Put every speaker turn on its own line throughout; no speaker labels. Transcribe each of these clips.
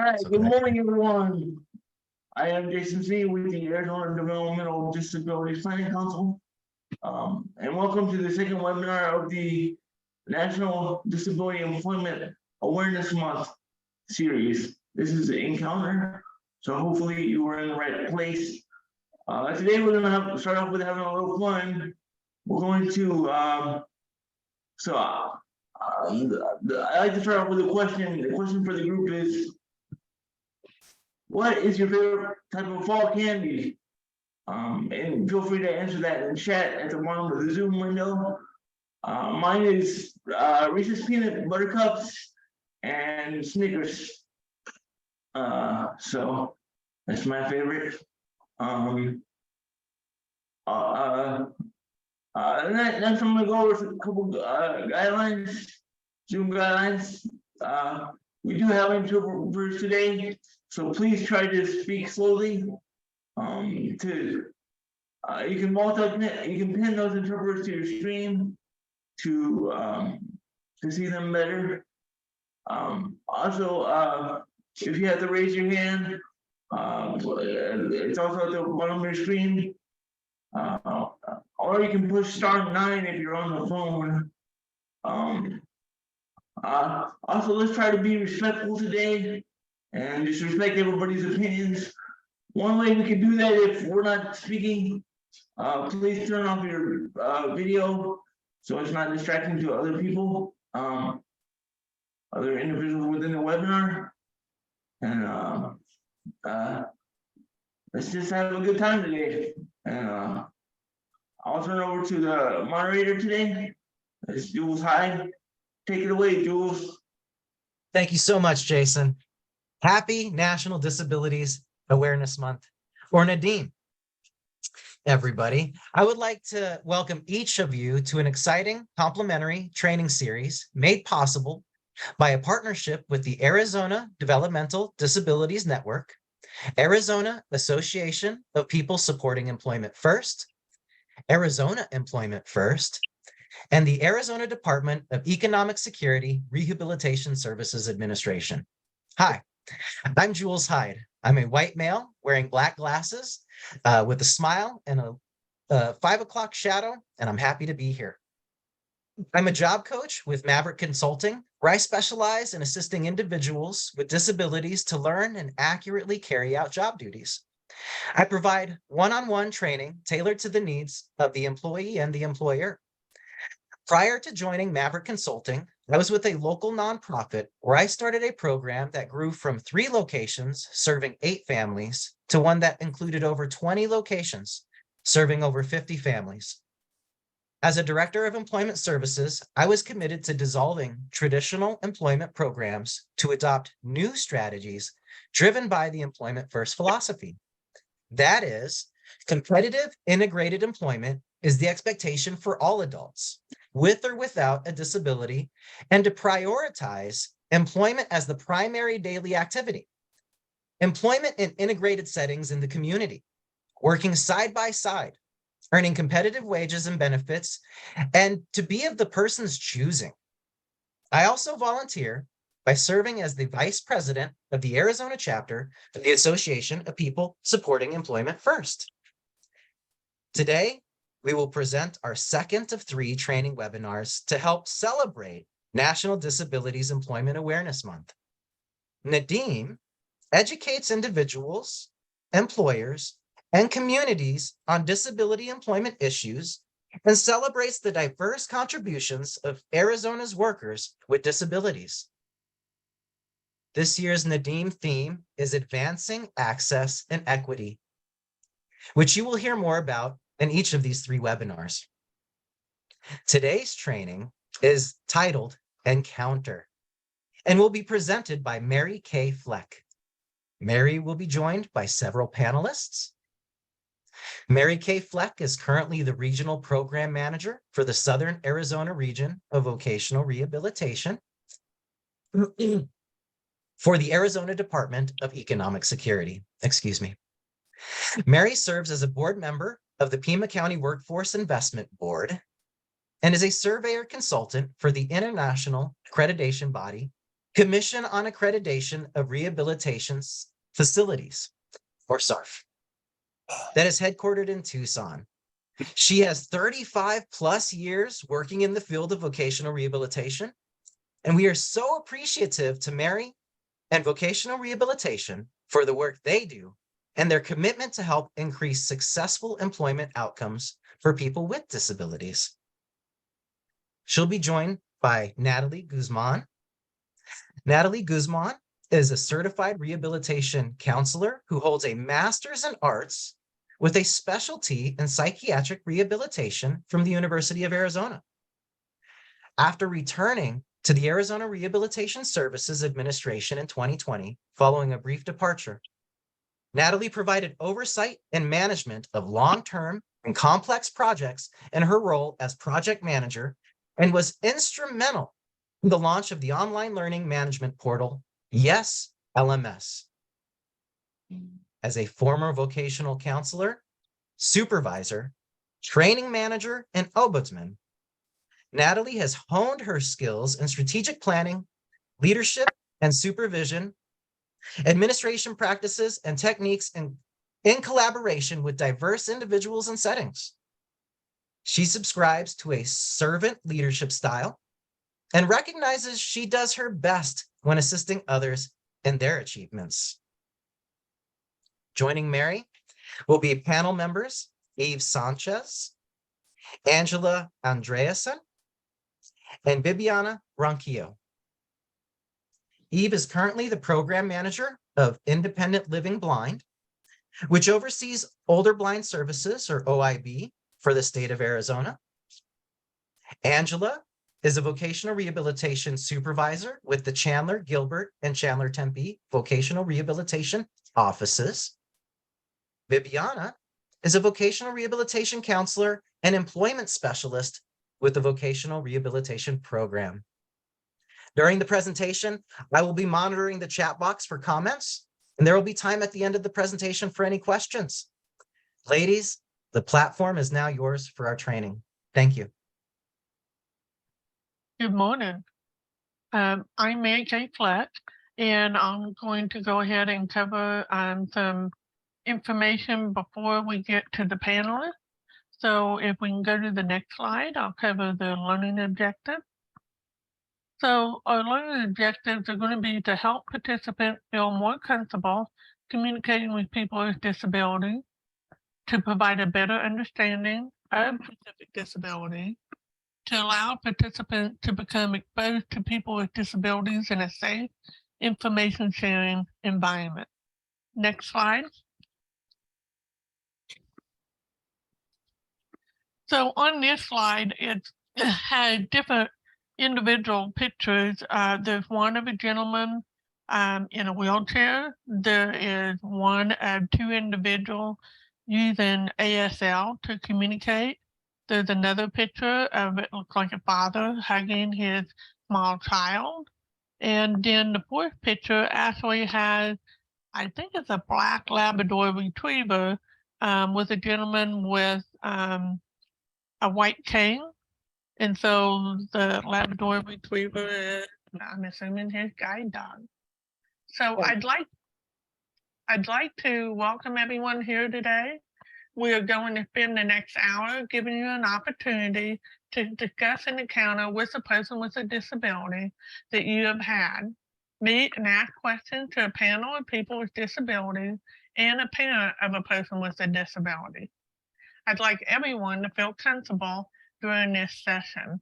All right,
So
good
connect.
morning, everyone. I am Andreasen with the Arizona Developmental Disabilities Planning Council. And welcome to the second webinar of the National Disability Employment Awareness Month series. This is an encounter, so hopefully you were in the right place. Today we're gonna start off with having a little fun. We're going to I like to start off with a question. The question for the group is, what is your favorite type of fall candy? And feel free to answer that in chat at the bottom of the Zoom window. Mine is Reese's Peanut Butter Cups and Snickers. So that's my favorite. Next I'm gonna go over a couple guidelines, Zoom guidelines. We do have interpreters today, so please try to speak slowly. You can pin those interpreters to your screen to see them better. Also, if you have to raise your hand, it's also at the bottom of your screen. Or you can push *9 if you're on the phone. Also, let's try to be respectful today and just respect everybody's opinions. One way we can do that, if we're not speaking, please turn off your video so it's not distracting to other people, other individuals within the webinar. And let's just have a good time today. And I'll turn over to the moderator today. It's Jules Hyde. Take it away, Jules.
Thank you so much, Jason. Happy National Disabilities Awareness Month, or NDEAM. Everybody, I would like to welcome each of you to an exciting complimentary training series made possible by a partnership with the Arizona Developmental Disabilities Network, Arizona Association of People Supporting Employment First, Arizona Employment First, and the Arizona Department of Economic Security Rehabilitation Services Administration. Hi, I'm Jules Hyde. I'm a white male wearing black glasses with a smile and a 5 o'clock shadow, and I'm happy to be here. I'm a job coach with Maverick Consulting, where I specialize in assisting individuals with disabilities to learn and accurately carry out job duties. I provide one-on-one training tailored to the needs of the employee and the employer. Prior to joining Maverick Consulting, I was with a local nonprofit where I started a program that grew from 3 locations serving 8 families to one that included over 20 locations serving over 50 families. As a director of employment services, I was committed to dissolving traditional employment programs to adopt new strategies driven by the employment first philosophy. That is, competitive integrated employment is the expectation for all adults, with or without a disability, and to prioritize employment as the primary daily activity. Employment in integrated settings in the community, working side by side, earning competitive wages and benefits, and to be of the person's choosing. I also volunteer by serving as the vice president of the Arizona chapter of the Association of People Supporting Employment First. Today, we will present our second of 3 training webinars to help celebrate National Disabilities Employment Awareness Month. NDEAM educates individuals, employers, and communities on disability employment issues and celebrates the diverse contributions of Arizona's workers with disabilities. This year's NDEAM theme is Advancing Access and Equity, which you will hear more about in each of these 3 webinars. Today's training is titled Encounter and will be presented by Mary K. Fleck. Mary will be joined by several panelists. Mary K. Fleck is currently the Regional Program Manager for the Southern Arizona Region of Vocational Rehabilitation for the Arizona Department of Economic Security. Mary serves as a board member of the Pima County Workforce Investment Board and is a surveyor consultant for the international accreditation body, Commission on Accreditation of Rehabilitation Facilities, or SARF, that is headquartered in Tucson. She has 35 plus years working in the field of vocational rehabilitation, and we are so appreciative to Mary and vocational rehabilitation for the work they do and their commitment to help increase successful employment outcomes for people with disabilities. She'll be joined by Natalie Guzman. Natalie Guzman is a certified rehabilitation counselor who holds a master's in arts with a specialty in psychiatric rehabilitation from the University of Arizona. After returning to the Arizona Rehabilitation Services Administration in 2020, following a brief departure, Natalie provided oversight and management of long-term and complex projects in her role as project manager and was instrumental in the launch of the online learning management portal, Yes LMS. As a former vocational counselor, supervisor, training manager, and ombudsman, Natalie has honed her skills in strategic planning, leadership and supervision, administration practices and techniques in collaboration with diverse individuals and settings. She subscribes to a servant leadership style and recognizes she does her best when assisting others in their achievements. Joining Mary will be panel members Eve Sanchez, Angela Andreasen, and Bibiana Ronquillo. Eve is currently the program manager of Independent Living Blind, which oversees Older Blind Services, or OIB, for the state of Arizona. Angela is a vocational rehabilitation supervisor with the Chandler, Gilbert, and Chandler Tempe vocational rehabilitation offices. Bibiana is a vocational rehabilitation counselor and employment specialist with the vocational rehabilitation program. During the presentation, I will be monitoring the chat box for comments, and there will be time at the end of the presentation for any questions. Ladies, the platform is now yours for our training. Thank you.
Good morning. I'm Mary Kay Fleck, and I'm going to go ahead and cover some information before we get to the panelists. So if we can go to the next slide, I'll cover the learning objectives. So our learning objectives are going to be to help participants feel more comfortable communicating with people with disabilities, to provide a better understanding of specific disability, to allow participants to become exposed to people with disabilities in a safe information sharing environment. Next slide. So on this slide, it had different individual pictures. There's one of a gentleman in a wheelchair. There is one of two individuals using ASL to communicate. There's another picture of it looks like a father hugging his small child. And then the fourth picture actually has, I think it's a black Labrador retriever with a gentleman with a white cane. And so the Labrador retriever is, I'm assuming, his guide dog. So I'd like to welcome everyone here today. We are going to spend the next hour giving you an opportunity to discuss an encounter with a person with a disability that you have had. Meet and ask questions to a panel of people with disabilities and a parent of a person with a disability. I'd like everyone to feel comfortable during this session.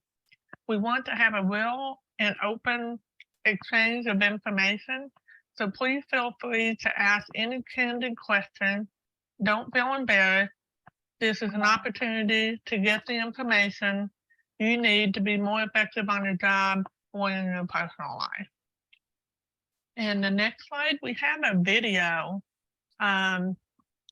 We want to have a real and open exchange of information, so please feel free to ask any candid questions. Don't feel embarrassed. This is an opportunity to get the information you need to be more effective on your job or in your personal life. And the next slide, we have a video. And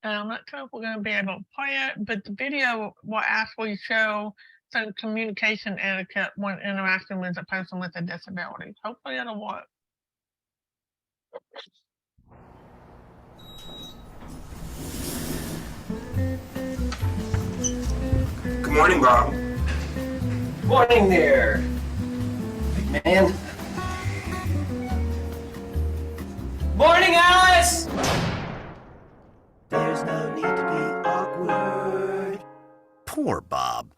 I'm not sure if we're going to be able to play it, but the video will actually show some communication etiquette when interacting with a person with a disability. Hopefully it'll work.
Good morning, Bob.
Morning there, big man. Morning, Alice!
There's no need to be awkward.
Poor Bob.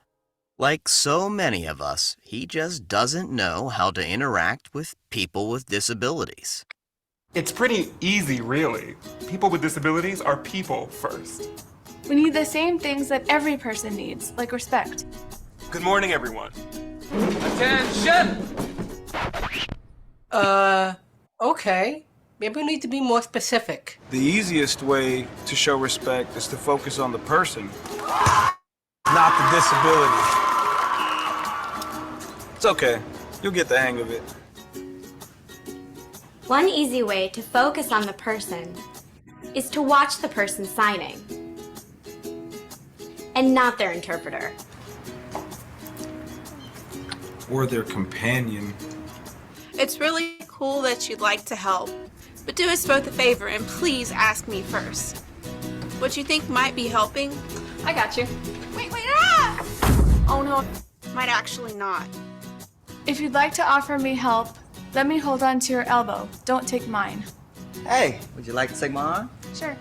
Like so many of us, he just doesn't know how to interact with people with disabilities.
It's pretty easy, really. People with disabilities are people first.
We need the same things that every person needs, like respect.
Good morning, everyone.
Attention! Okay. Maybe we need to be more specific.
The easiest way to show respect is to focus on the person, not the disability. It's okay. You'll get the hang of it.
One easy way to focus on the person is to watch the person signing and not their interpreter.
Or their companion.
It's really cool that you'd like to help, but do us both a favor and please ask me first. What you think might be helping?
I got you.
Wait, ah! Oh no, might actually not.
If you'd like to offer me help, let me hold on to your elbow. Don't take mine.
Hey, would you like to take my arm?
Sure.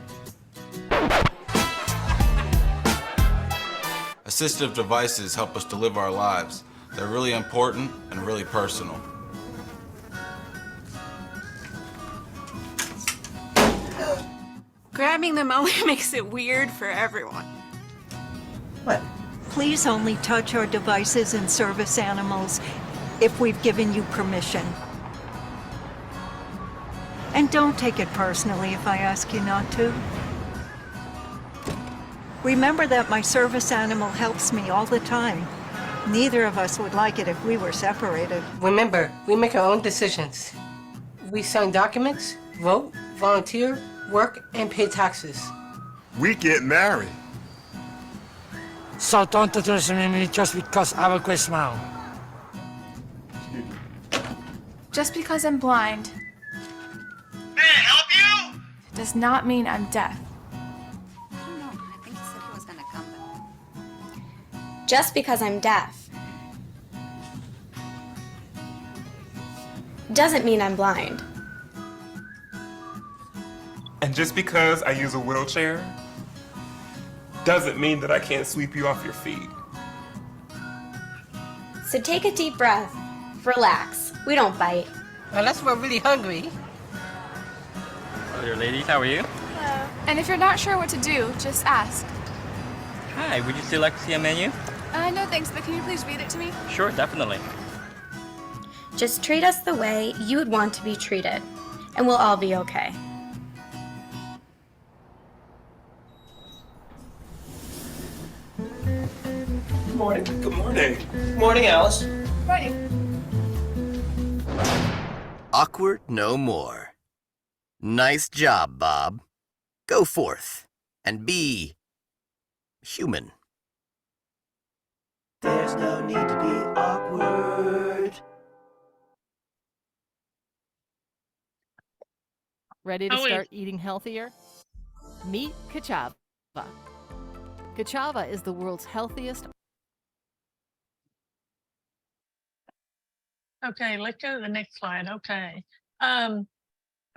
Assistive devices help us to live our lives. They're really important and really personal.
Grabbing them only makes it weird for everyone.
What?
Please only touch our devices and service animals if we've given you permission. And don't take it personally if I ask you not to. Remember that my service animal helps me all the time. Neither of us would like it if we were separated.
Remember, we make our own decisions. We sign documents, vote, volunteer, work, and pay taxes.
We get married.
So don't underestimate me just because I have a great smile.
Just because I'm blind
May I help you?
does not mean I'm deaf.
I don't know. I think he said he was gonna come. Just because I'm deaf doesn't mean I'm blind.
And just because I use a wheelchair doesn't mean that I can't sweep you off your feet.
So take a deep breath. Relax. We don't bite.
Unless we're really hungry.
Hello there, ladies. How are you?
Hello. And if you're not sure what to do, just ask.
Hi, would you still like to see a menu?
No thanks, but can you please read it to me?
Sure, definitely.
Just treat us the way you would want to be treated, and we'll all be okay.
Good morning.
Good morning.
Morning, Alice.
Morning.
Awkward no more. Nice job, Bob. Go forth and be human.
There's no need to be awkward.
Ready to start eating healthier? Meet Kachava. Kachava is the world's healthiest.
Okay, let's go to the next slide. Okay. I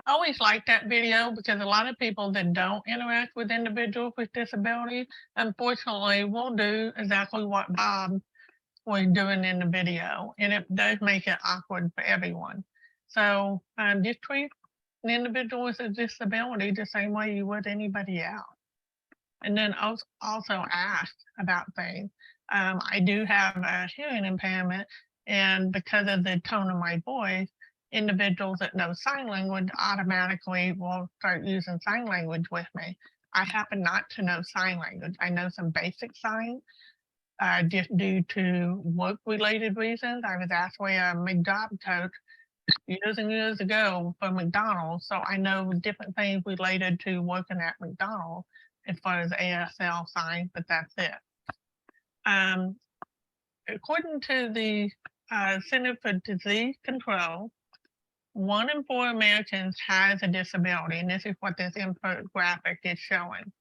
always like that video because a lot of people that don't interact with individuals with disabilities, unfortunately, will do exactly what Bob was doing in the video. And it does make it awkward for everyone. So just treat an individual with a disability the same way you would anybody else. And then also ask about things. I do have a hearing impairment, and because of the tone of my voice, individuals that know sign language automatically will start using sign language with me. I happen not to know sign language. I know some basic signs just due to work-related reasons. I was actually a job coach years and years ago for McDonald's, so I know different things related to working at McDonald's as far as ASL signs, but that's it. According to the Center for Disease Control, 1 in 4 Americans has a disability, and this is what this infographic is showing.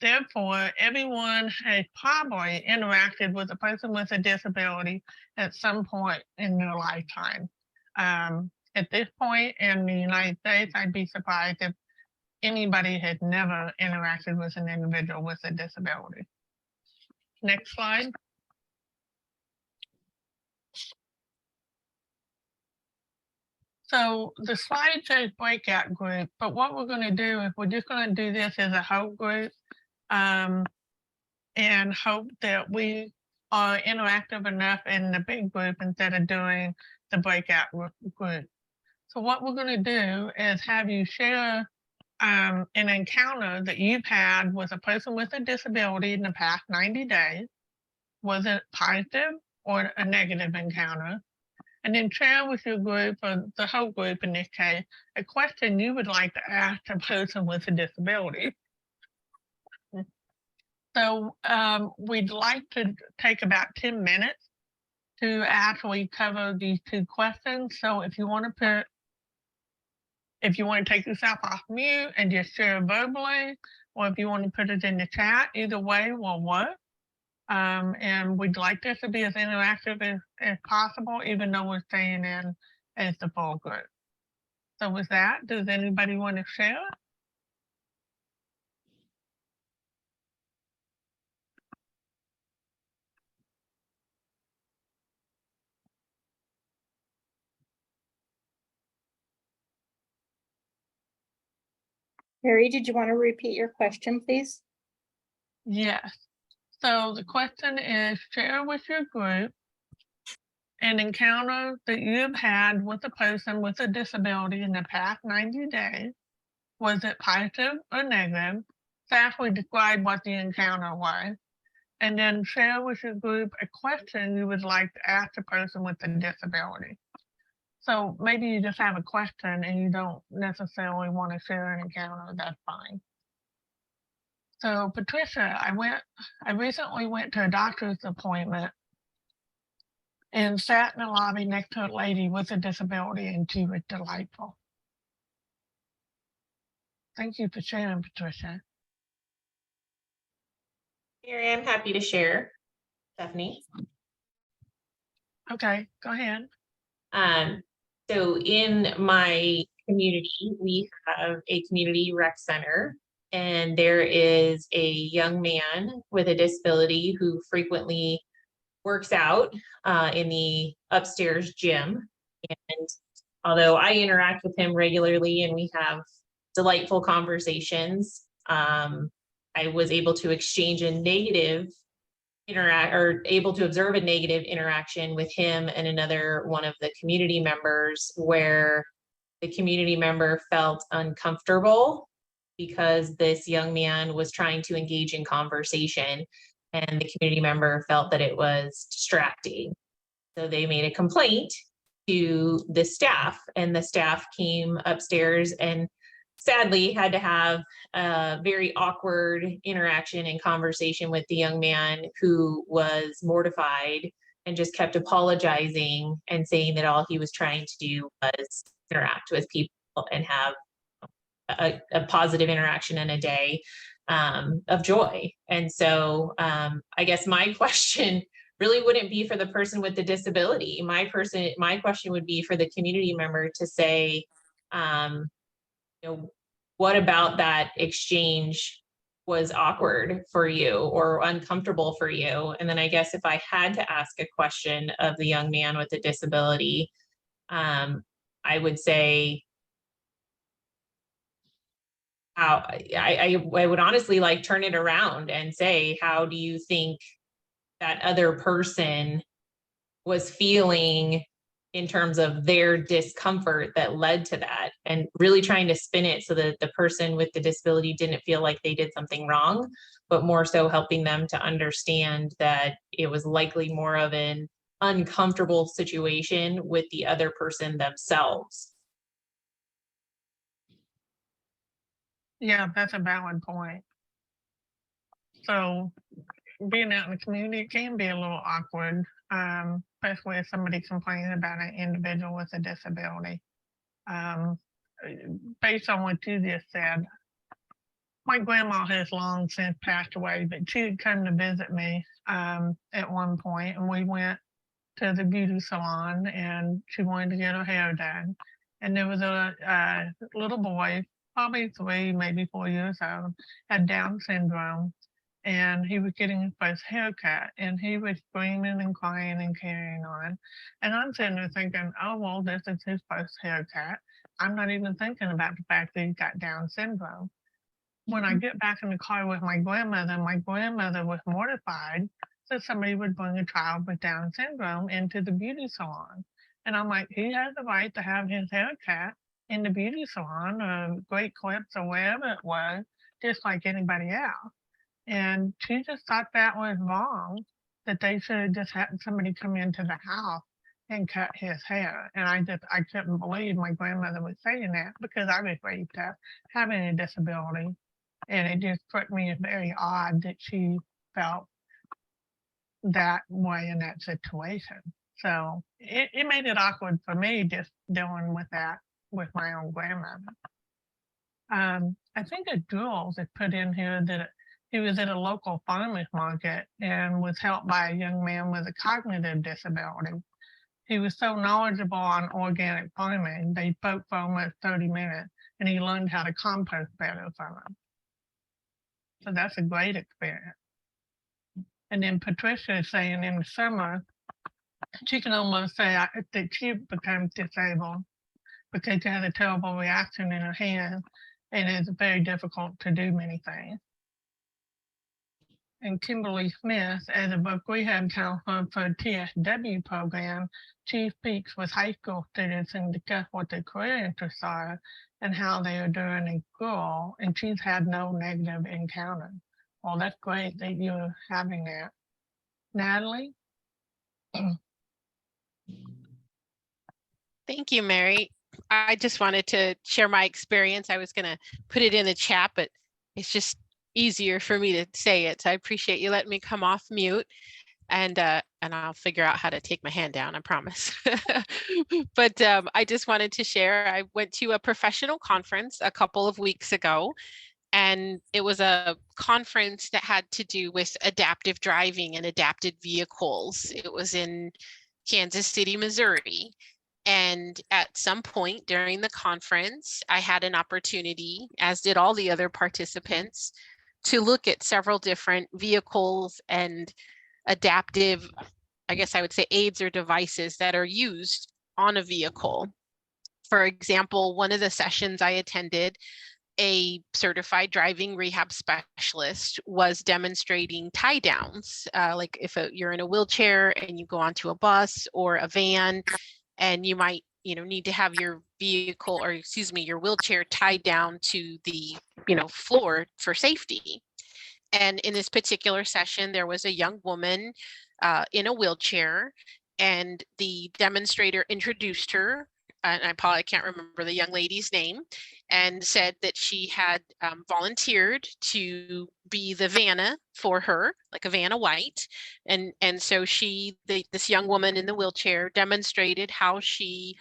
Therefore, everyone has probably interacted with a person with a disability at some point in their lifetime. At this point in the United States, I'd be surprised if anybody had never interacted with an individual with a disability. Next slide. So the slide says breakout group, but what we're going to do is we're just going to do this as a whole group and hope that we are interactive enough in the big group instead of doing the breakout group. So what we're going to do is have you share an encounter that you've had with a person with a disability in the past 90 days. Was it positive or a negative encounter? And then share with your group, or the whole group in this case, a question you would like to ask a person with a disability. So we'd like to take about 10 minutes to actually cover these two questions. So if you want to take yourself off mute and just share verbally, or if you want to put it in the chat, either way will work. And we'd like this to be as interactive as possible, even though we're staying in as the full group. So with that, does anybody want to share?
Harry, did you want to repeat your question, please?
Yes. So the question is, share with your group an encounter that you've had with a person with a disability in the past 90 days. Was it positive or negative? Exactly describe what the encounter was. And then share with your group a question you would like to ask the person with the disability. So maybe you just have a question and you don't necessarily want to share an encounter, that's fine. So Patricia, I recently went to a doctor's appointment and sat in the lobby next to a lady with a disability, and she was delightful. Thank you for sharing, Patricia.
Mary, I'm happy to share. Stephanie.
Okay, go ahead.
So in my community, we have a community rec center, and there is a young man with a disability who frequently works out in the upstairs gym. And although I interact with him regularly and we have delightful conversations, I was able to exchange a negative able to observe a negative interaction with him and another one of the community members, where the community member felt uncomfortable because this young man was trying to engage in conversation, and the community member felt that it was distracting. So they made a complaint to the staff, and the staff came upstairs and sadly had to have a very awkward interaction and conversation with the young man, who was mortified and just kept apologizing and saying that all he was trying to do was interact with people and have a positive interaction in a day of joy. And so I guess my question really wouldn't be for the person with the disability. My question would be for the community member to say, what about that exchange was awkward for you or uncomfortable for you? And then I guess if I had to ask a question of the young man with the disability, I would say, I would honestly like turn it around and say, how do you think that other person was feeling in terms of their discomfort that led to that, and really trying to spin it so that the person with the disability didn't feel like they did something wrong, but more so helping them to understand that it was likely more of an uncomfortable situation with the other person themselves.
Yeah, that's a valid point. So being out in the community can be a little awkward, especially if somebody complains about an individual with a disability. Based on what you just said, my grandma has long since passed away, but she had come to visit me at one point, and we went to the beauty salon, and she wanted to get her hair done. And there was a little boy, probably 3, maybe 4 years old, had Down syndrome, and he was getting his first haircut, and he was screaming and crying and carrying on. And I'm sitting there thinking, oh, well, this is his first haircut. I'm not even thinking about the fact that he got Down syndrome. When I get back in the car with my grandmother was mortified that somebody would bring a child with Down syndrome into the beauty salon. And I'm like, he has the right to have his haircut in the beauty salon or Great Clips or wherever it was, just like anybody else. And she just thought that was wrong, that they should have just had somebody come into the house and cut his hair. And I couldn't believe my grandmother was saying that, because I was raised up having a disability. And it just struck me as very odd that she felt that way in that situation. So it made it awkward for me just dealing with that with my own grandmother. I think a Jules had put in here that he was at a local farmer's market and was helped by a young man with a cognitive disability. He was so knowledgeable on organic farming, they spoke for almost 30 minutes, and he learned how to compost better from him. So that's a great experience. And then Patricia is saying in the summer, she can almost say that she became disabled because she had a terrible reaction in her hand, and it's very difficult to do many things. And Kimberly Smith, as a book rehab counselor for TSW program, she speaks with high school students and discuss what their career interests are and how they are doing in school, and she's had no negative encounter. Well, that's great that you're having that. Natalie?
Thank you, Mary. I just wanted to share my experience. I was going to put it in the chat, but it's just easier for me to say it. So I appreciate you letting me come off mute, and I'll figure out how to take my hand down, I promise. But I just wanted to share, I went to a professional conference a couple of weeks ago, and it was a conference that had to do with adaptive driving and adapted vehicles. It was in Kansas City, Missouri. And at some point during the conference, I had an opportunity, as did all the other participants, to look at several different vehicles and adaptive, I guess I would say, aids or devices that are used on a vehicle. For example, one of the sessions I attended, a certified driving rehab specialist was demonstrating tie downs. Like if you're in a wheelchair and you go onto a bus or a van, and you might, need to have your vehicle, or excuse me, your wheelchair tied down to the, floor for safety. And in this particular session, there was a young woman in a wheelchair, and the demonstrator introduced her, and I probably can't remember the young lady's name, and said that she had volunteered to be the Vanna for her, like a Vanna White. And so this young woman in the wheelchair demonstrated how she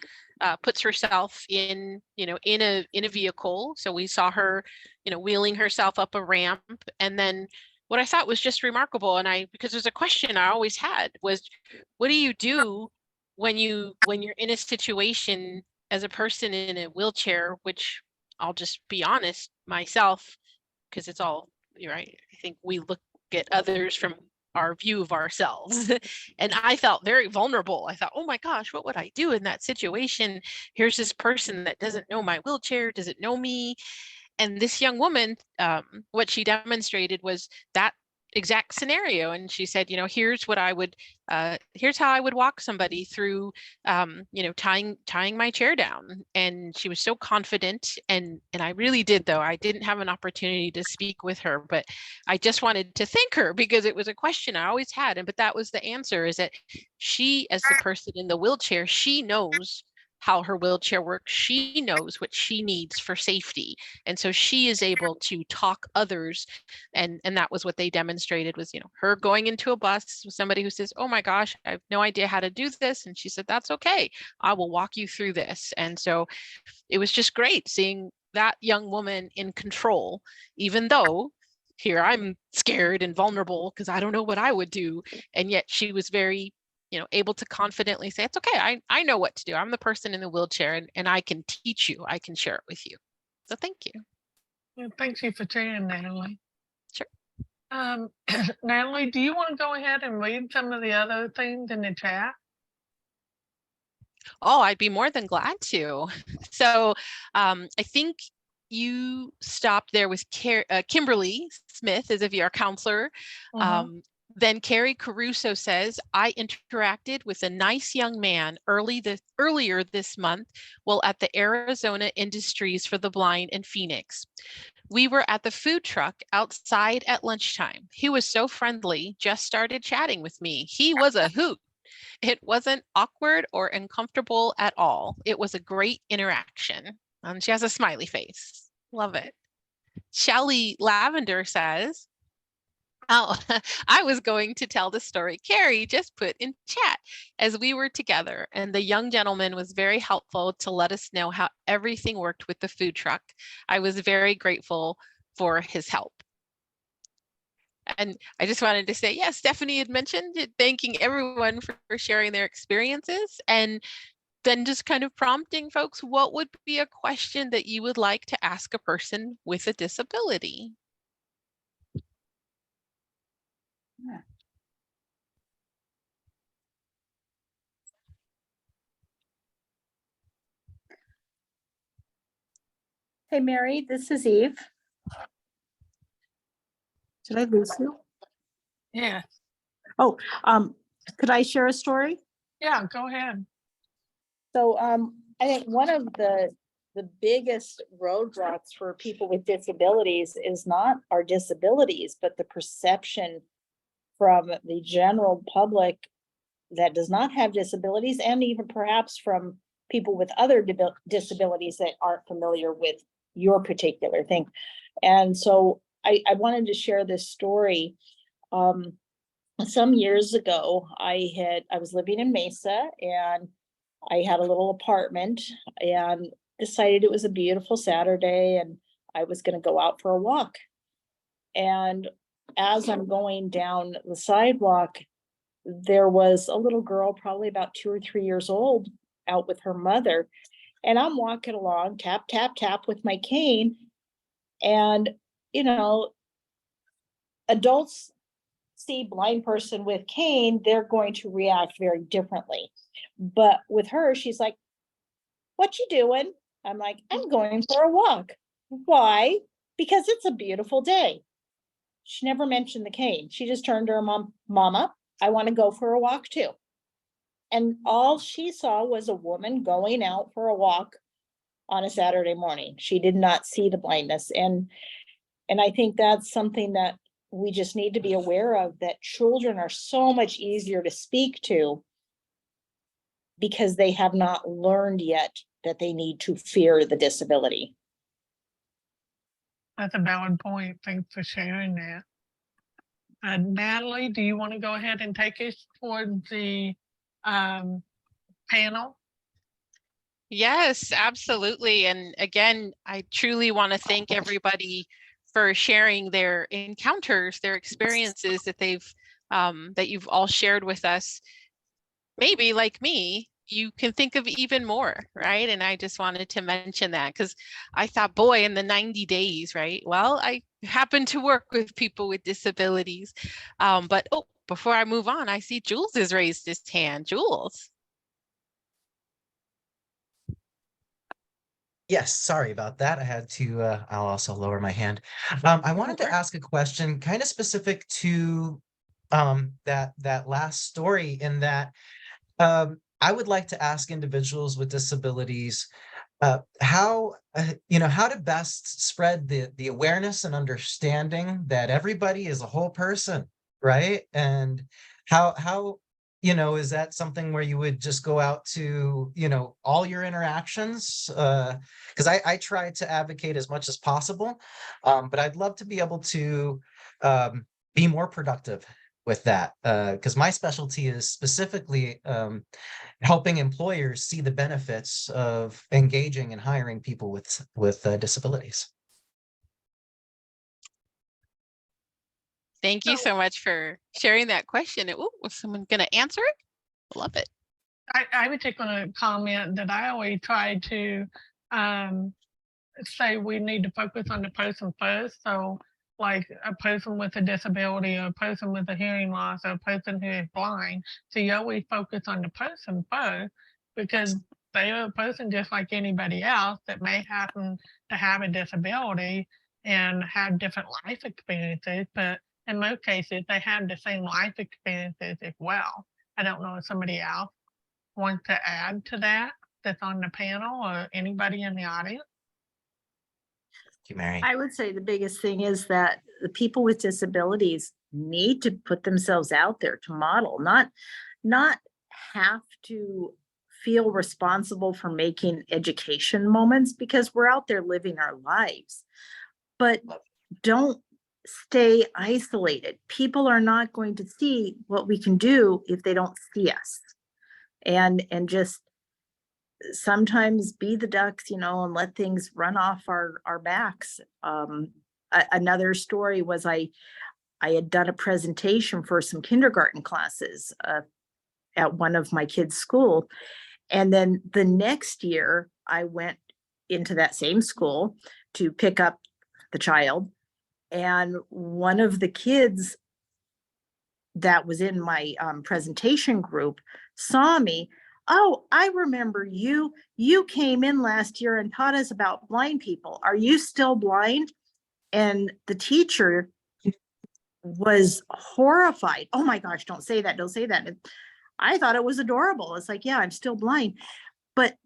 puts herself in a vehicle. So we saw her, wheeling herself up a ramp. And then what I thought was just remarkable, because there's a question I always had, was what do you do when you're in a situation as a person in a wheelchair, which I'll just be honest myself, because it's all, right? I think we look at others from our view of ourselves. And I felt very vulnerable. I thought, oh my gosh, what would I do in that situation? Here's this person that doesn't know my wheelchair, doesn't know me. And this young woman, what she demonstrated was that exact scenario. And she said, here's what I would, here's how I would walk somebody through, tying my chair down. And she was so confident. And I really did, though. I didn't have an opportunity to speak with her, but I just wanted to thank her, because it was a question I always had. But that was the answer, is that she, as the person in the wheelchair, she knows how her wheelchair works. She knows what she needs for safety. And so she is able to talk others. And that was what they demonstrated, was, her going into a bus with somebody who says, oh my gosh, I have no idea how to do this. And she said, that's okay. I will walk you through this. And so it was just great seeing that young woman in control, even though here I'm scared and vulnerable because I don't know what I would do. And yet she was very able to confidently say, it's okay, I know what to do. I'm the person in the wheelchair and I can teach you, I can share it with you. So thank you.
Well, thank you for sharing, Natalie.
Sure.
Natalie, do you want to go ahead and read some of the other things in the chat?
Oh, I'd be more than glad to. So I think you stopped there with Kimberly Smith as a VR counselor. Then Carrie Caruso says, I interacted with a nice young man earlier this month while at the Arizona Industries for the Blind in Phoenix. We were at the food truck outside at lunchtime. He was so friendly, just started chatting with me. He was a hoot. It wasn't awkward or uncomfortable at all. It was a great interaction. She has a smiley face. Love it. Shelly Lavender says, oh, I was going to tell the story Carrie just put in chat as we were together, and the young gentleman was very helpful to let us know how everything worked with the food truck. I was very grateful for his help. And I just wanted to say, yes, Stephanie had mentioned it, thanking everyone for sharing their experiences, and then just kind of prompting folks, what would be a question that you would like to ask a person with a disability?
Yeah. Hey, Mary, this is Eve. Did I lose you?
Yeah.
Oh, could I share a story?
Yeah, go ahead.
So I think one of the biggest roadblocks for people with disabilities is not our disabilities, but the perception from the general public that does not have disabilities, and even perhaps from people with other disabilities that aren't familiar with your particular thing. And so I wanted to share this story. Some years ago, I was living in Mesa, and I had a little apartment, and decided it was a beautiful Saturday and I was going to go out for a walk. And as I'm going down the sidewalk, there was a little girl, probably about 2 or 3 years old, out with her mother. And I'm walking along, tap, tap, tap with my cane. And, adults see blind person with cane, they're going to react very differently. But with her, she's like, what you doing? I'm like, I'm going for a walk. Why? Because it's a beautiful day. She never mentioned the cane. She just turned to her mom, Mama, I want to go for a walk too. And all she saw was a woman going out for a walk on a Saturday morning. She did not see the blindness. And I think that's something that we just need to be aware of, that children are so much easier to speak to because they have not learned yet that they need to fear the disability.
That's a valid point. Thanks for sharing that. Natalie, do you want to go ahead and take us towards the panel?
Yes, absolutely. And again, I truly want to thank everybody for sharing their encounters, their experiences that that you've all shared with us. Maybe like me, you can think of even more, right? And I just wanted to mention that because I thought, boy, in the 90 days, right? Well, I happen to work with people with disabilities. But before I move on, I see Jules has raised his hand. Jules.
Yes, sorry about that. I had to, I'll also lower my hand. I wanted to ask a question kind of specific to that last story, in that I would like to ask individuals with disabilities how to best spread the awareness and understanding that everybody is a whole person, right? And how is that something where you would just go out to all your interactions? Because I try to advocate as much as possible, but I'd love to be able to be more productive with that, because my specialty is specifically helping employers see the benefits of engaging and hiring people with disabilities.
Thank you so much for sharing that question. Was someone going to answer it? Love it.
I was just going to comment that I always try to say we need to focus on the person first. So like a person with a disability or a person with a hearing loss or a person who is blind. So you always focus on the person first because they are a person just like anybody else that may happen to have a disability and have different life experiences. But in most cases, they have the same life experiences as well. I don't know if somebody else wants to add to that that's on the panel or anybody in the audience.
Mary.
I would say the biggest thing is that the people with disabilities need to put themselves out there to model, not have to feel responsible for making education moments because we're out there living our lives. But don't stay isolated. People are not going to see what we can do if they don't see us. And just sometimes be the ducks, and let things run off our backs. Another story was I had done a presentation for some kindergarten classes at one of my kids' school. And then the next year I went into that same school to pick up the child. And one of the kids that was in my presentation group saw me. Oh, I remember you. You came in last year and taught us about blind people. Are you still blind? And the teacher was horrified. Oh my gosh, don't say that. Don't say that. And I thought it was adorable. It's like, yeah, I'm still blind. But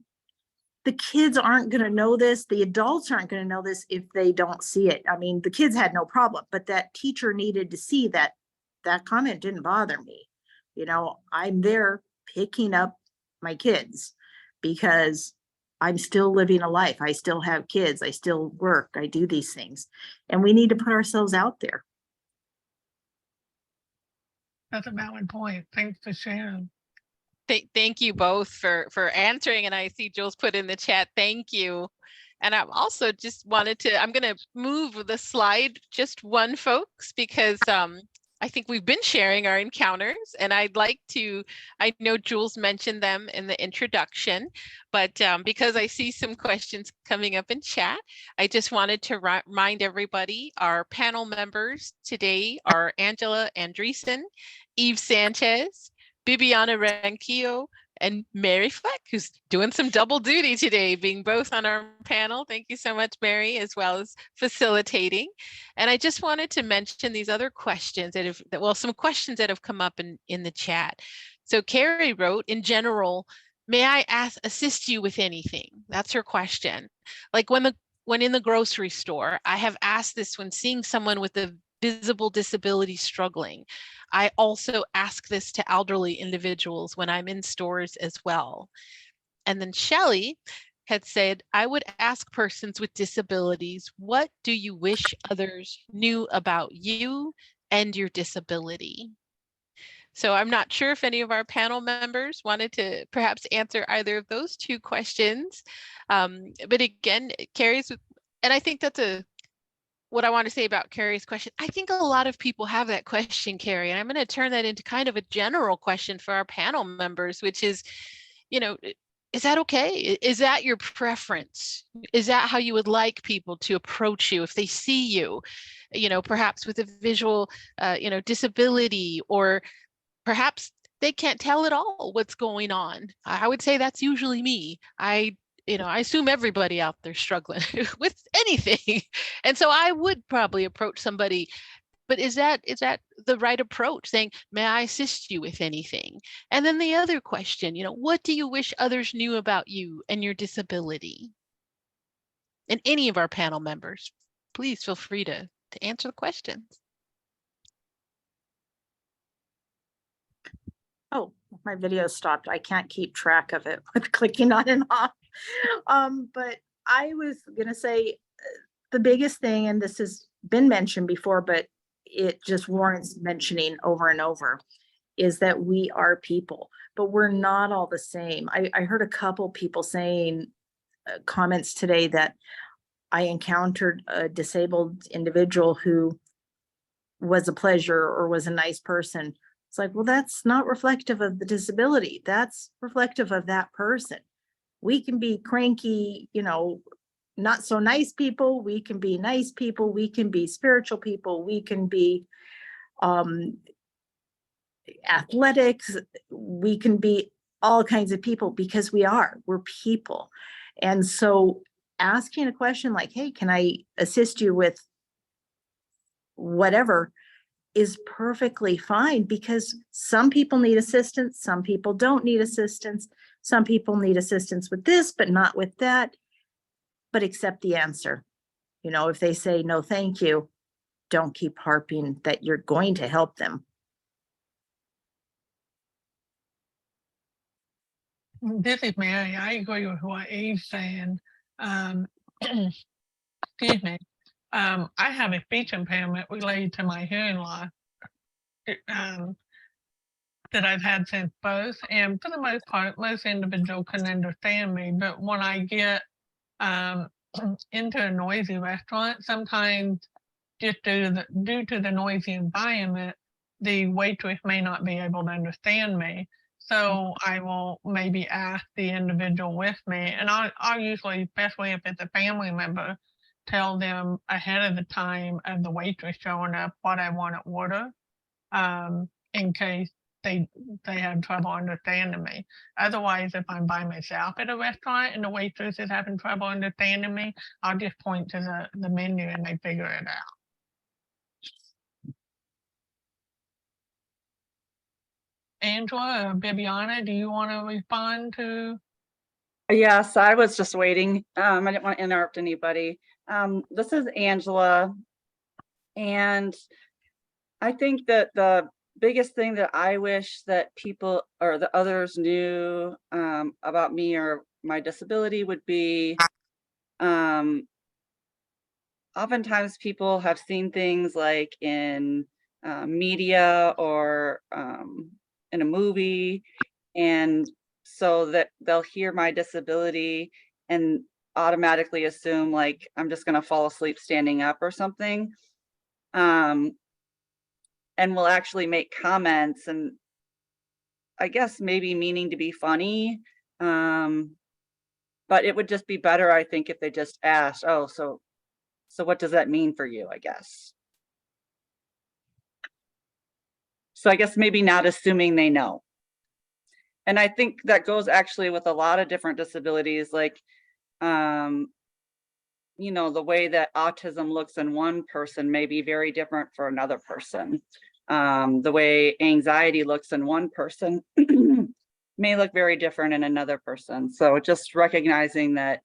the kids aren't going to know this. The adults aren't going to know this if they don't see it. I mean, the kids had no problem, but that teacher needed to see that that comment didn't bother me. I'm there picking up my kids because I'm still living a life. I still have kids. I still work. I do these things. And we need to put ourselves out there.
That's a valid point. Thanks for sharing.
Thank you both for answering. And I see Jules put in the chat, thank you. And I'm also just wanted to, I'm going to move the slide just one, folks, because I think we've been sharing our encounters and I'd like to, I know Jules mentioned them in the introduction, but because I see some questions coming up in chat, I just wanted to remind everybody our panel members today are Angela Andreasen, Eve Sanchez, Bibiana Ronquillo, and Mary Fleck, who's doing some double duty today, being both on our panel. Thank you so much, Mary, as well as facilitating. And I just wanted to mention these other questions some questions that have come up in the chat. So Carrie wrote, in general, may I assist you with anything? That's her question. Like when in the grocery store, I have asked this when seeing someone with a visible disability struggling. I also ask this to elderly individuals when I'm in stores as well. And then Shelley had said, I would ask persons with disabilities, what do you wish others knew about you and your disability? So I'm not sure if any of our panel members wanted to perhaps answer either of those two questions. But again, Carrie's, and I think that's what I want to say about Carrie's question. I think a lot of people have that question, Carrie, and I'm going to turn that into kind of a general question for our panel members, which is, is that okay? Is that your preference? Is that how you would like people to approach you if they see you, perhaps with a visual, disability, or perhaps they can't tell at all what's going on? I would say that's usually me. I assume everybody out there struggling with anything. And so I would probably approach somebody, but is that the right approach, saying, may I assist you with anything? And then the other question, what do you wish others knew about you and your disability? And any of our panel members, please feel free to answer the questions.
Oh, my video stopped. I can't keep track of it with clicking on and off. But I was gonna say the biggest thing, and this has been mentioned before, but it just warrants mentioning over and over, is that we are people, but we're not all the same. I heard a couple people saying comments today that I encountered a disabled individual who was a pleasure or was a nice person. It's like, well, that's not reflective of the disability. That's reflective of that person. We can be cranky, you know, not so nice people. We can be nice people. We can be spiritual people. We can be athletics. We can be all kinds of people because we're people. And so asking a question like, hey, can I assist you with whatever, is perfectly fine, because some people need assistance, some people don't need assistance, some people need assistance with this, but not with that. But accept the answer. You know, if they say no, thank you, don't keep harping that you're going to help them.
This is Mary. I agree with what Eve's saying. Excuse me. I have a speech impairment related to my hearing loss that I've had since birth. And for the most part, most individuals can understand me. But when I get into a noisy restaurant, sometimes just due to the noisy environment, the waitress may not be able to understand me. So I will maybe ask the individual with me, and I'll usually, especially if it's a family member, tell them ahead of the time of the waitress showing up what I want to order, in case they have trouble understanding me. Otherwise, if I'm by myself at a restaurant and the waitress is having trouble understanding me, I'll just point to the menu and they figure it out. Angela or Bibiana, do you want to respond to?
Yes, I was just waiting. I didn't want to interrupt anybody. This is Angela. And I think that the biggest thing that I wish that people or the others knew about me or my disability would be, oftentimes people have seen things like in media or in a movie, and so that they'll hear my disability and automatically assume like I'm just going to fall asleep standing up or something, and will actually make comments, and I guess maybe meaning to be funny, but it would just be better, I think, if they just asked, oh, so what does that mean for you, I guess. So I guess maybe not assuming they know. And I think that goes actually with a lot of different disabilities, like, you know, the way that autism looks in one person may be very different for another person. The way anxiety looks in one person may look very different in another person. So just recognizing that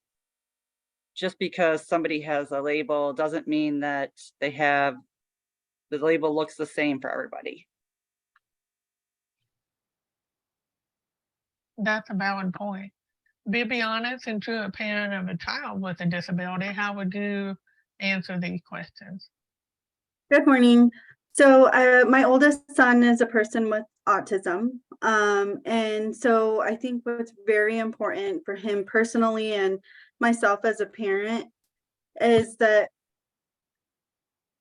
just because somebody has a label doesn't mean that the label looks the same for everybody.
That's a valid point. Bibiana, since you're a parent of a child with a disability, how would you answer these questions?
Good morning. So my oldest son is a person with autism. And so I think what's very important for him personally and myself as a parent is that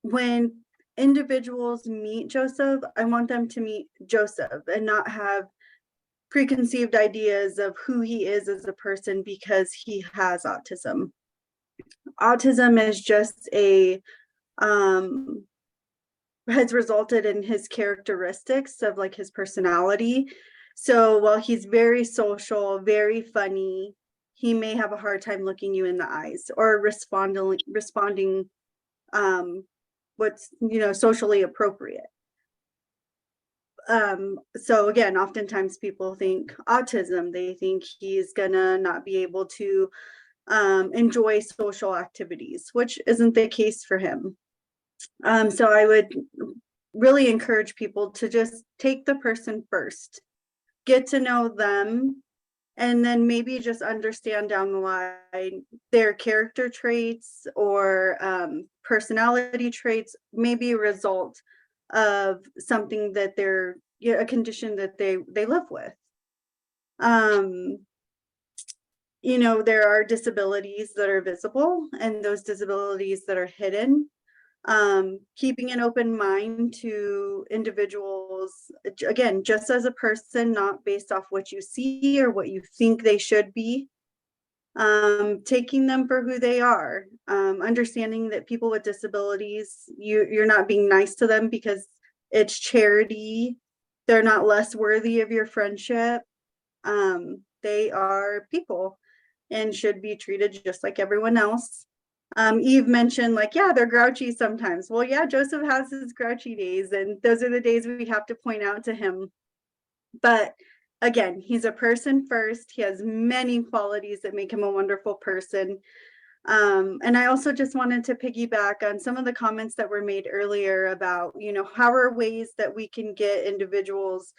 when individuals meet Joseph, I want them to meet Joseph and not have preconceived ideas of who he is as a person because he has autism. Autism is just has resulted in his characteristics of like his personality. So while he's very social, very funny, he may have a hard time looking you in the eyes or responding what's, you know, socially appropriate. So again, oftentimes people think autism, they think he's gonna not be able to enjoy social activities, which isn't the case for him. So I would really encourage people to just take the person first, get to know them, and then maybe just understand down the line their character traits or personality traits may be a result of something that they're, you know, a condition that they live with. You know, there are disabilities that are visible and those disabilities that are hidden. Keeping an open mind to individuals, again, just as a person, not based off what you see or what you think they should be. Taking them for who they are, understanding that people with disabilities, you're not being nice to them because it's charity. They're not less worthy of your friendship. They are people and should be treated just like everyone else. Eve mentioned, like, yeah, they're grouchy sometimes. Well, yeah, Joseph has his grouchy days, and those are the days we have to point out to him. But again, he's a person first. He has many qualities that make him a wonderful person. And I also just wanted to piggyback on some of the comments that were made earlier about, how are ways that we can get individuals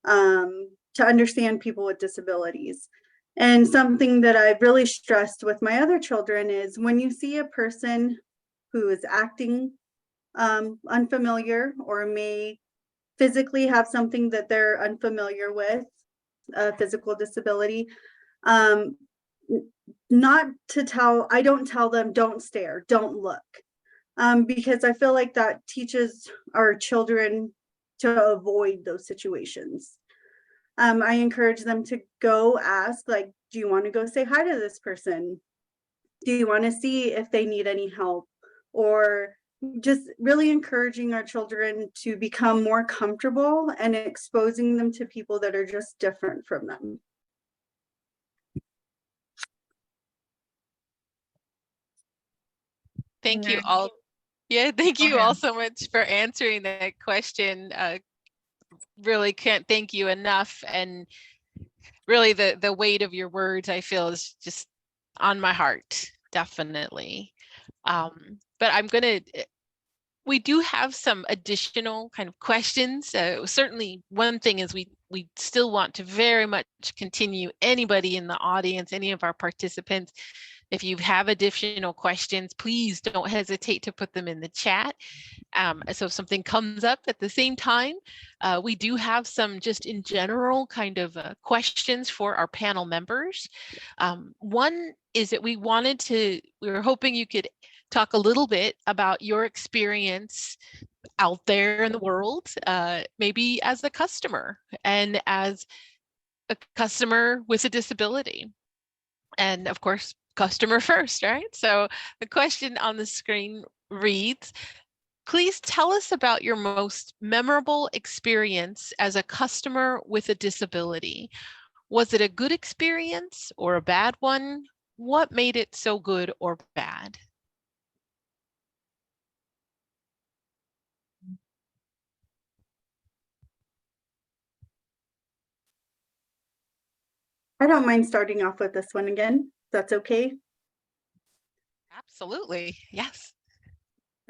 to understand people with disabilities. And something that I've really stressed with my other children is when you see a person who is acting unfamiliar or may physically have something that they're unfamiliar with, a physical disability, I don't tell them, don't stare, don't look, because I feel like that teaches our children to avoid those situations. I encourage them to go ask, like, do you want to go say hi to this person? Do you want to see if they need any help? Or just really encouraging our children to become more comfortable and exposing them to people that are just different from them.
Thank you all. Yeah, thank you all so much for answering that question. Really can't thank you enough. And really the weight of your words, I feel, is just on my heart, definitely. But we do have some additional kind of questions. Certainly one thing is we still want to very much continue, anybody in the audience, any of our participants, if you have additional questions, please don't hesitate to put them in the chat. So if something comes up at the same time, we do have some just in general kind of questions for our panel members. One is that we were hoping you could talk a little bit about your experience out there in the world, maybe as a customer and as a customer with a disability. And of course, customer first, right? So the question on the screen reads, please tell us about your most memorable experience as a customer with a disability. Was it a good experience or a bad one? What made it so good or bad?
I don't mind starting off with this one again. That's okay.
Absolutely, yes.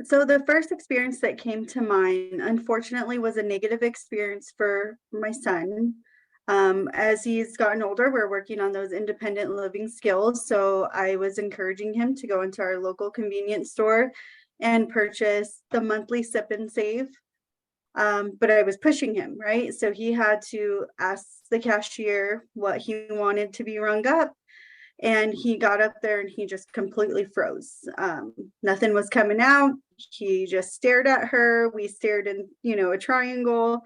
So the first experience that came to mind, unfortunately, was a negative experience for my son. As he's gotten older, we're working on those independent living skills. So I was encouraging him to go into our local convenience store and purchase the monthly Sip and Save. But I was pushing him, right? So he had to ask the cashier what he wanted to be rung up. And he got up there and he just completely froze. Nothing was coming out. He just stared at her. We stared in, a triangle.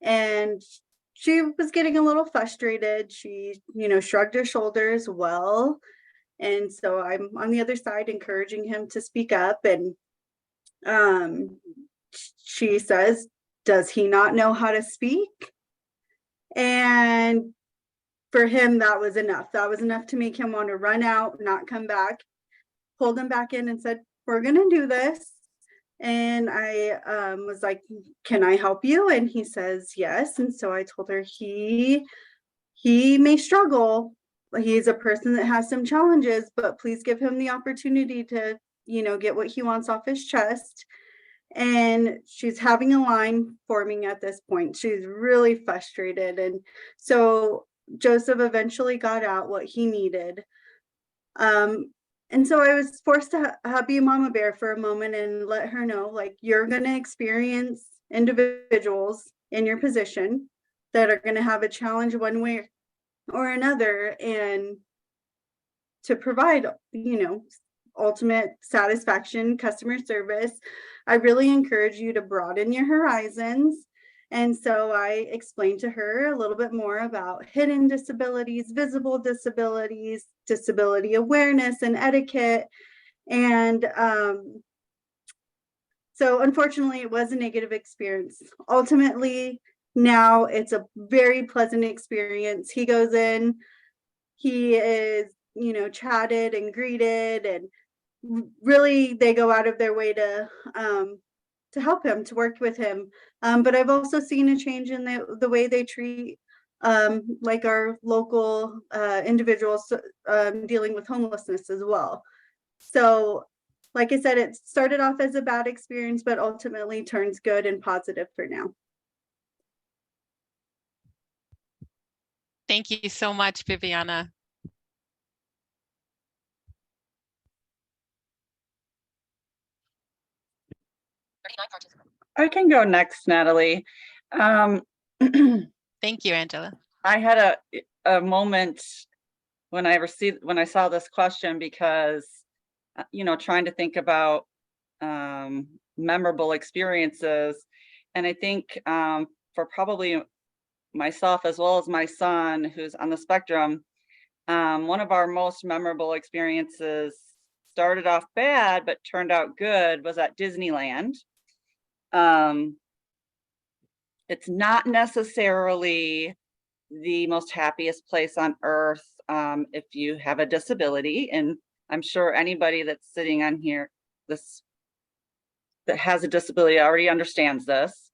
And she was getting a little frustrated. She, shrugged her shoulders well. And so I'm on the other side encouraging him to speak up. And she says, does he not know how to speak? And for him, that was enough. That was enough to make him want to run out, not come back. Pulled him back in and said, we're going to do this. And I was like, can I help you? And he says, yes. And so I told her he may struggle. He's a person that has some challenges, but please give him the opportunity to, get what he wants off his chest. And she's having a line forming at this point. She's really frustrated. And so Joseph eventually got out what he needed. And so I was forced to be a mama bear for a moment and let her know, like, you're going to experience individuals in your position that are going to have a challenge one way or another. And to provide, ultimate satisfaction customer service, I really encourage you to broaden your horizons. And so I explained to her a little bit more about hidden disabilities, visible disabilities, disability awareness and etiquette. And so unfortunately, it was a negative experience. Ultimately, now it's a very pleasant experience. He goes in, he is, chatted and greeted, and really they go out of their way to help him, to work with him. But I've also seen a change in the way they treat like our local individuals dealing with homelessness as well. So like I said, it started off as a bad experience, but ultimately turns good and positive for now.
Thank you so much, Bibiana.
I can go next, Natalie.
Thank you, Angela.
I had a moment when I saw this question, because trying to think about memorable experiences, and I think for probably myself as well as my son, who's on the spectrum, one of our most memorable experiences started off bad but turned out good was at Disneyland. It's not necessarily the most happiest place on earth if you have a disability, and I'm sure anybody that's sitting on here that has a disability already understands this.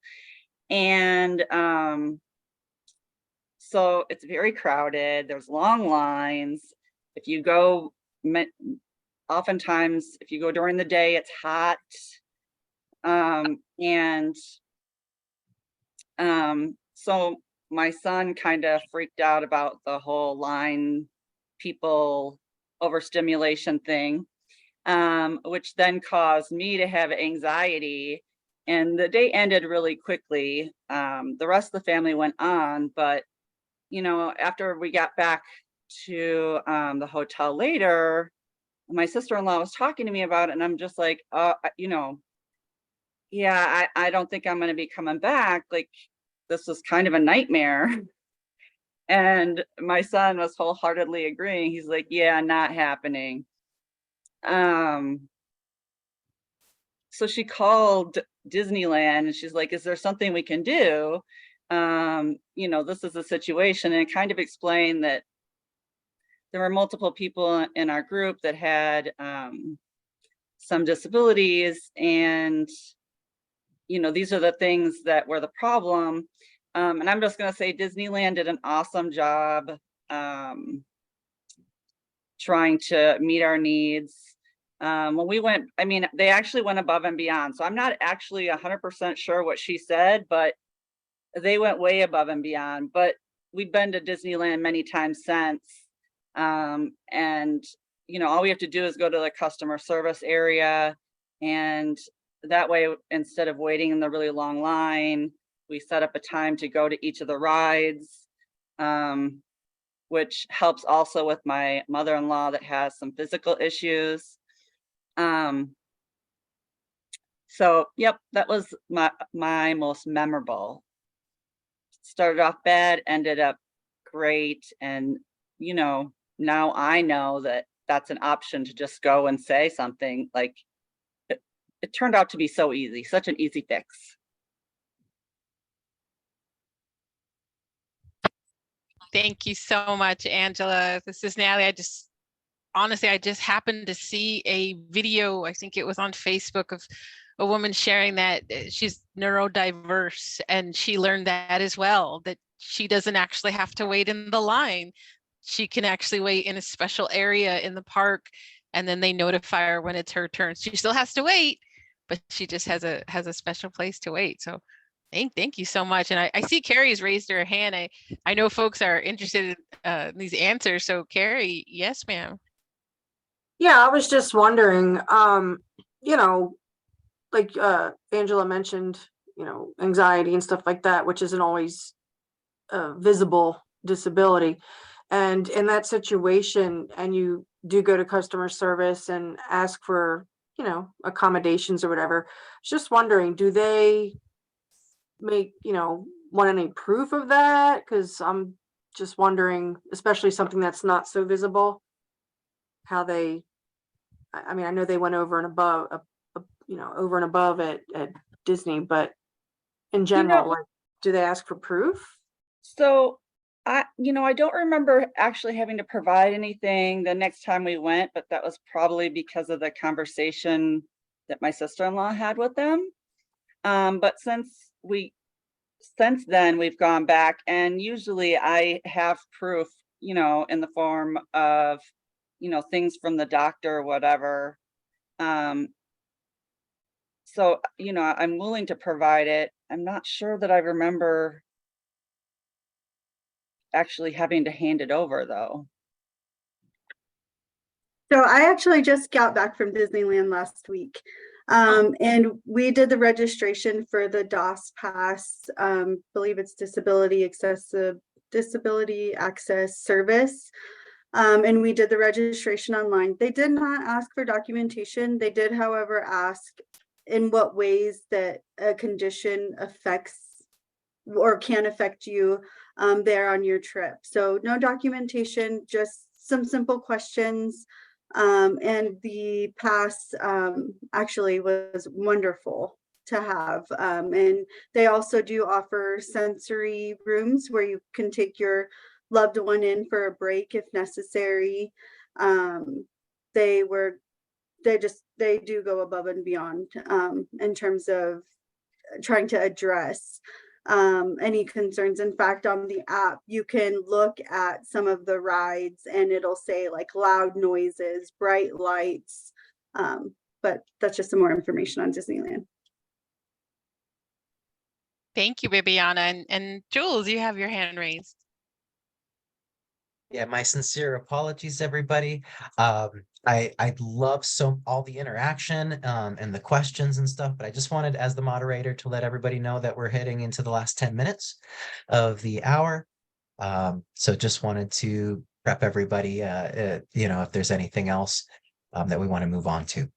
And so it's very crowded, there's long lines. If you go, oftentimes if you go during the day, it's hot. So my son kind of freaked out about the whole line, people overstimulation thing, which then caused me to have anxiety. And the day ended really quickly. The rest of the family went on, but after we got back to the hotel later, my sister-in-law was talking to me about it, and I'm just like, yeah, I don't think I'm going to be coming back. Like, this was kind of a nightmare. And my son was wholeheartedly agreeing. He's like, yeah, not happening. So she called Disneyland and she's like, is there something we can do? This is a situation, and kind of explained that there were multiple people in our group that had some disabilities, and these are the things that were the problem. And I'm just going to say Disneyland did an awesome job trying to meet our needs. When we went, they actually went above and beyond. So I'm not actually 100% sure what she said, but they went way above and beyond. But we've been to Disneyland many times since. And all we have to do is go to the customer service area, and that way, instead of waiting in the really long line, we set up a time to go to each of the rides, which helps also with my mother-in-law that has some physical issues. So, yep, that was my most memorable. Started off bad, ended up great. And, now I know that that's an option to just go and say something. Like, it turned out to be so easy, such an easy fix.
Thank you so much, Angela. This is Natalie. I just happened to see a video, I think it was on Facebook, of a woman sharing that she's neurodiverse, and she learned that as well, that she doesn't actually have to wait in the line. She can actually wait in a special area in the park, and then they notify her when it's her turn. She still has to wait, but she just has a special place to wait. So thank you so much. And I see Carrie's raised her hand. I know folks are interested in these answers. So Carrie, yes, ma'am.
Yeah, I was just wondering, like Angela mentioned, anxiety and stuff like that, which isn't always a visible disability. And in that situation, and you do go to customer service and ask for, you know, accommodations or whatever, just wondering, do they make, you know, want any proof of that? Because I'm just wondering, especially something that's not so visible, how they, I mean, I know they went over and above, you know, over and above at Disney, but in general, like, do they ask for proof?
So I don't remember actually having to provide anything the next time we went, but that was probably because of the conversation that my sister-in-law had with them. But since then we've gone back, and usually I have proof, you know, in the form of, you know, things from the doctor or whatever. So, you know, I'm willing to provide it. I'm not sure that I remember actually having to hand it over though.
So I actually just got back from Disneyland last week. And we did the registration for the DOS Pass, believe it's Disability Access Service. And we did the registration online. They did not ask for documentation. They did, however, ask in what ways that a condition affects or can affect you there on your trip. So no documentation, just some simple questions. And the pass actually was wonderful to have. And they also do offer sensory rooms where you can take your loved one in for a break if necessary. They do go above and beyond in terms of trying to address any concerns. In fact, on the app, you can look at some of the rides and it'll say like loud noises, bright lights. But that's just some more information on Disneyland.
Thank you, Bibiana. And Jules, you have your hand raised.
Yeah, my sincere apologies, everybody. I love all the interaction and the questions and stuff, but I just wanted, as the moderator, to let everybody know that we're heading into the last 10 minutes of the hour. So just wanted to prep everybody, you know, if there's anything else that we want to move on to.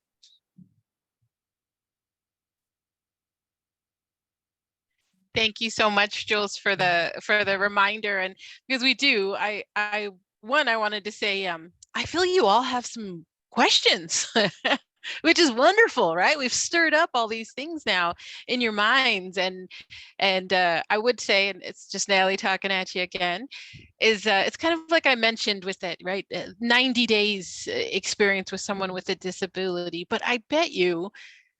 Thank you so much, Jules, for the reminder. And because we do, I wanted to say, I feel you all have some questions, which is wonderful, right? We've stirred up all these things now in your minds, and I would say, and it's just Natalie talking at you again, is it's kind of like I mentioned with that, right? 90 days experience with someone with a disability, but I bet you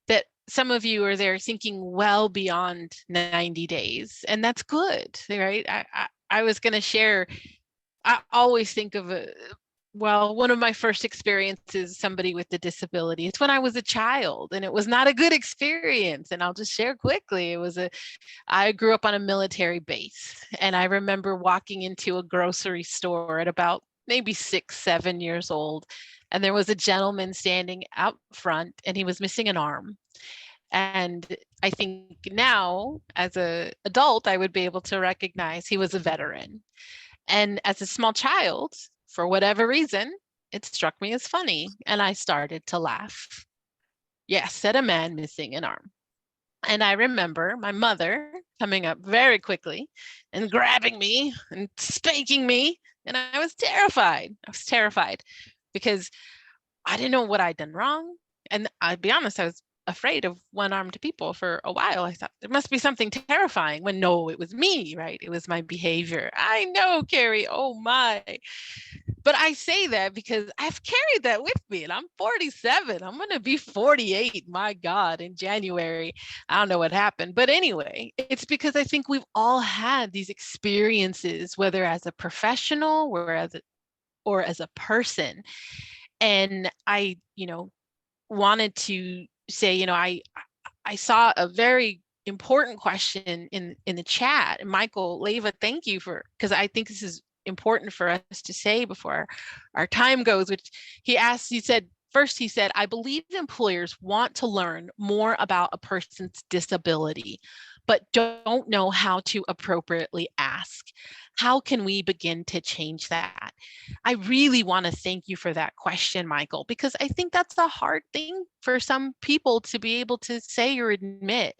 that some of you are there thinking well beyond 90 days, and that's good, right? I was going to share, I always think of one of my first experiences, somebody with a disability. It's when I was a child, and it was not a good experience. And I'll just share quickly. I grew up on a military base, and I remember walking into a grocery store at about maybe 6, 7 years old. And there was a gentleman standing out front, and he was missing an arm. And I think now, as an adult, I would be able to recognize he was a veteran. And as a small child, for whatever reason, it struck me as funny, and I started to laugh. Yes, said a man missing an arm. And I remember my mother coming up very quickly and grabbing me and spanking me, and I was terrified. I was terrified because I didn't know what I'd done wrong. And I'll be honest, I was afraid of one-armed people for a while. I thought there must be something terrifying, when no, it was me, right? It was my behavior. I know, Carrie, oh my. But I say that because I've carried that with me, and I'm 47. I'm going to be 48, my God, in January. I don't know what happened. But anyway, it's because I think we've all had these experiences, whether as a professional or as a person. And I, wanted to say, I saw a very important question in the chat. And Michael Leva, thank you because I think this is important for us to say before our time goes, which he said, I believe employers want to learn more about a person's disability, but don't know how to appropriately ask. How can we begin to change that? I really want to thank you for that question, Michael, because I think that's a hard thing for some people to be able to say or admit,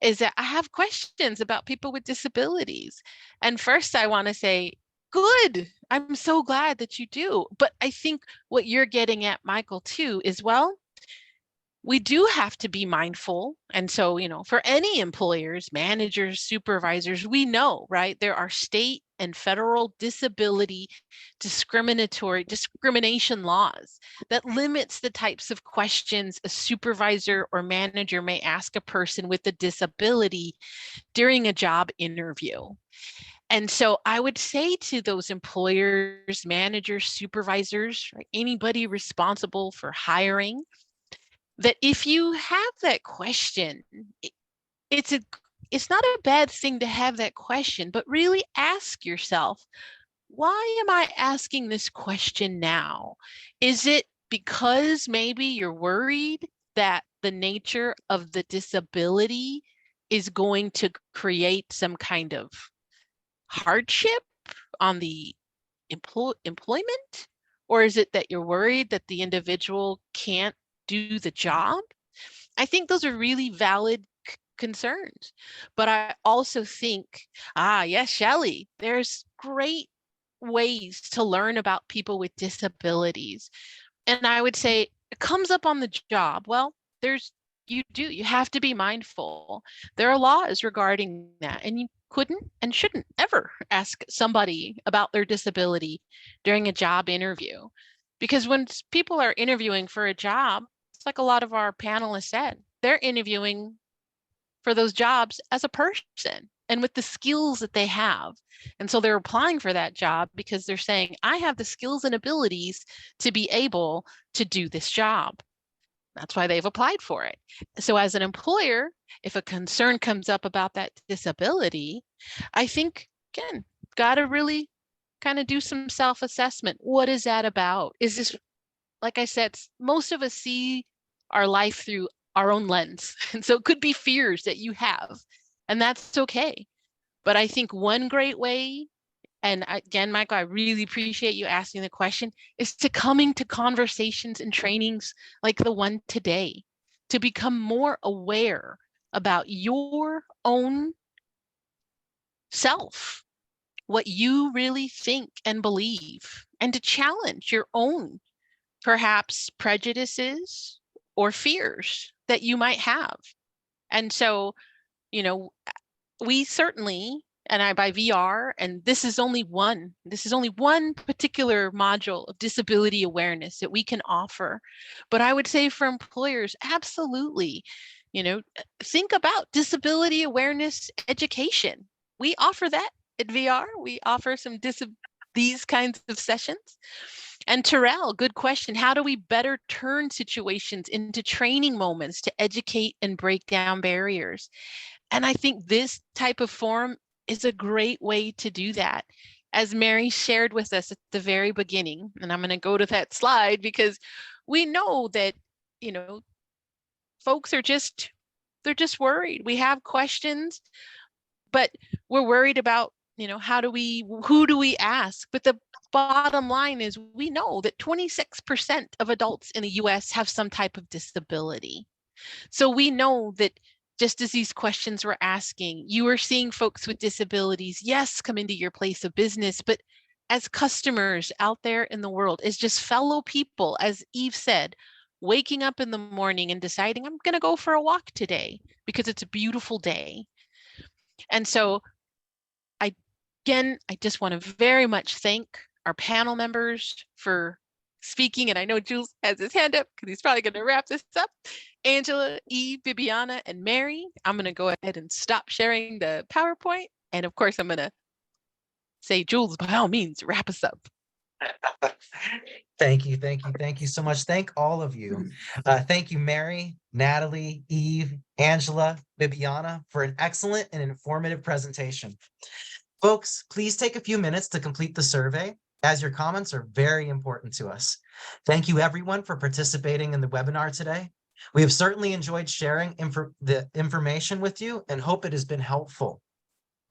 is that I have questions about people with disabilities. And first I want to say, good, I'm so glad that you do. But I think what you're getting at, Michael, too, is, well, we do have to be mindful. And so, for any employers, managers, supervisors, we know, right, there are state and federal disability discrimination laws that limits the types of questions a supervisor or manager may ask a person with a disability during a job interview. And so I would say to those employers, managers, supervisors, right, anybody responsible for hiring, that if you have that question, it's not a bad thing to have that question, but really ask yourself, why am I asking this question now? Is it because maybe you're worried that the nature of the disability is going to create some kind of hardship on the employment? Or is it that you're worried that the individual can't do the job? I think those are really valid concerns. But I also think, yes, Shelley, there's great ways to learn about people with disabilities. And I would say it comes up on the job. Well, you have to be mindful. There are laws regarding that, and you couldn't and shouldn't ever ask somebody about their disability during a job interview. Because when people are interviewing for a job, it's like a lot of our panelists said, they're interviewing for those jobs as a person and with the skills that they have. And so they're applying for that job because they're saying, I have the skills and abilities to be able to do this job. That's why they've applied for it. So as an employer, if a concern comes up about that disability, I think, again, got to really kind of do some self-assessment. What is that about? Is this, like I said, most of us see our life through our own lens. And so it could be fears that you have, and that's okay. But I think one great way, and again, Michael, I really appreciate you asking the question, is to coming to conversations and trainings like the one today, to become more aware about your own self, what you really think and believe, and to challenge your own, perhaps, prejudices or fears that you might have. And so, we certainly, and I by VR, and this is only one particular module of disability awareness that we can offer. But I would say for employers, absolutely, think about disability awareness education. We offer that at VR. We offer some these kinds of sessions. And Terrell, good question. How do we better turn situations into training moments to educate and break down barriers? And I think this type of forum is a great way to do that. As Mary shared with us at the very beginning, and I'm going to go to that slide because we know that, folks are they're just worried. We have questions, but we're worried about, who do we ask? But the bottom line is we know that 26% of adults in the US have some type of disability. So we know that just as these questions were asking, you are seeing folks with disabilities, yes, come into your place of business, but as customers out there in the world, as just fellow people, as Eve said, waking up in the morning and deciding, I'm going to go for a walk today because it's a beautiful day. And so I just want to very much thank our panel members for speaking. And I know Jules has his hand up because he's probably going to wrap this up. Angela, Eve, Bibiana, and Mary, I'm going to go ahead and stop sharing the PowerPoint. And of course, I'm going to say, Jules, by all means, wrap us up.
Thank you so much. Thank all of you. Thank you, Mary, Natalie, Eve, Angela, Bibiana, for an excellent and informative presentation. Folks, please take a few minutes to complete the survey, as your comments are very important to us. Thank you, everyone, for participating in the webinar today. We have certainly enjoyed sharing the information with you and hope it has been helpful.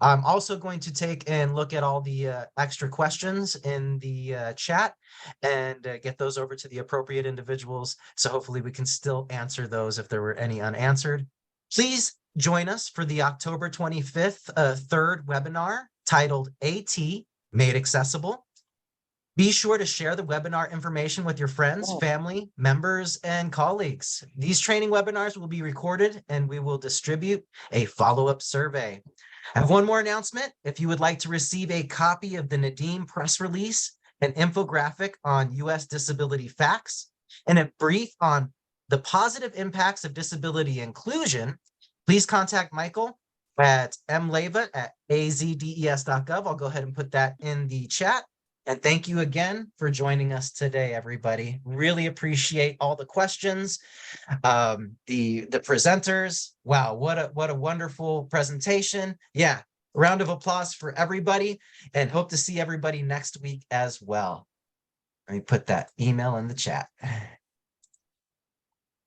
I'm also going to take and look at all the extra questions in the chat and get those over to the appropriate individuals. So hopefully we can still answer those if there were any unanswered. Please join us for the October 25th third webinar titled AT Made Accessible. Be sure to share the webinar information with your friends, family, members, and colleagues. These training webinars will be recorded and we will distribute a follow-up survey. I have one more announcement. If you would like to receive a copy of the NDEAM press release, an infographic on U.S. disability facts, and a brief on the positive impacts of disability inclusion, please contact Michael at mleva@azdes.gov. I'll go ahead and put that in the chat. And thank you again for joining us today, everybody. Really appreciate all the questions, the presenters. Wow, what a wonderful presentation. Yeah, round of applause for everybody, and hope to see everybody next week as well. Let me put that email in the chat.